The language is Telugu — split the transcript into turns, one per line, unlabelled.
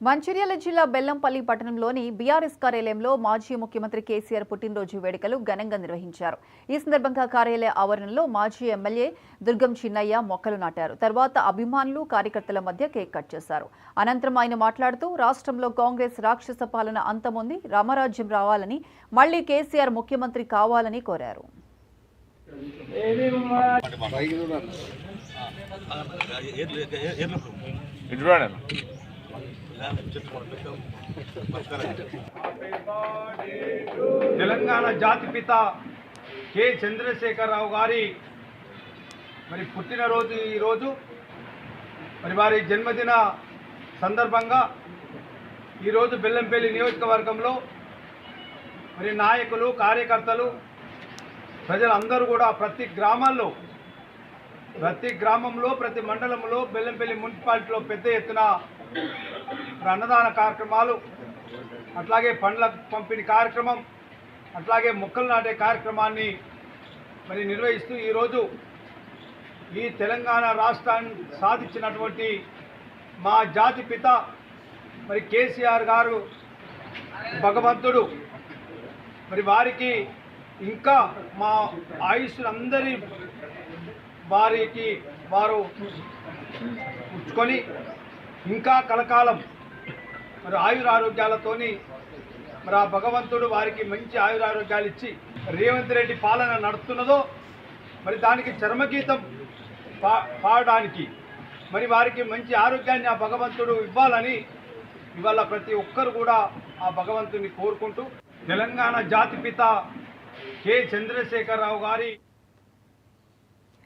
మంచిర్యాల జిల్లా బెల్లంపల్లి పట్టణంలోని బీఆర్ఎస్ కార్యాలయంలో మాజీ ముఖ్యమంత్రి కేసీఆర్ పుట్టినరోజు వేడుకలు ఘనంగా నిర్వహించారు. ఈ సందర్భంగా కార్యాలయ ఆవరణలో మాజీ ఎమ్మెల్యే దుర్గం చిన్నయ్య మొక్కలు నాటారు. తర్వాత అభిమానులు, కార్యకర్తల మధ్య కేక్ కట్ చేశారు. అనంతరం ఆయన మాట్లాడుతూ రాష్ట్రంలో కాంగ్రెస్ రాక్షస పాలన అంతమొంది రామరాజ్యం రావాలని, మళ్లీ కేసీఆర్ ముఖ్యమంత్రి కావాలని కోరారు.
తెలంగాణ జాతిపిత కె చంద్రశేఖరరావు గారి పుట్టినరోజు ఈరోజు వారి జన్మదిన సందర్భంగా ఈరోజు బెల్లంపల్లి నియోజకవర్గంలో నాయకులు, కార్యకర్తలు, ప్రజలందరూ కూడా ప్రతి గ్రామంలో ప్రతి మండలంలో బెల్లంపల్లి మున్సిపాలిటీలో పెద్ద ఎత్తున అన్నదాన కార్యక్రమాలు, అట్లాగే పండ్ల పంపిణీ కార్యక్రమం, అట్లాగే మొక్కలు నాటే కార్యక్రమాన్ని నిర్వహిస్తూ ఈరోజు ఈ తెలంగాణ రాష్ట్రాన్ని సాధించినటువంటి మా జాతిపిత కేసీఆర్ గారు భగవంతుడు వారికి ఇంకా మా ఆయుష్లందరి వారు ఉంచుకొని ఇంకా కలకాలం ఆయురారోగ్యాలతోని ఆ భగవంతుడు వారికి మంచి ఆయురారోగ్యాలు ఇచ్చి రేవంత్ రెడ్డి పాలన నడుస్తున్నదో దానికి చర్మగీతం పాడడానికి వారికి మంచి ఆరోగ్యాన్ని ఆ భగవంతుడు ఇవ్వాలని ఇవాళ ప్రతి ఒక్కరు కూడా ఆ భగవంతుని కోరుకుంటూ తెలంగాణ జాతిపిత కె చంద్రశేఖరరావు గారి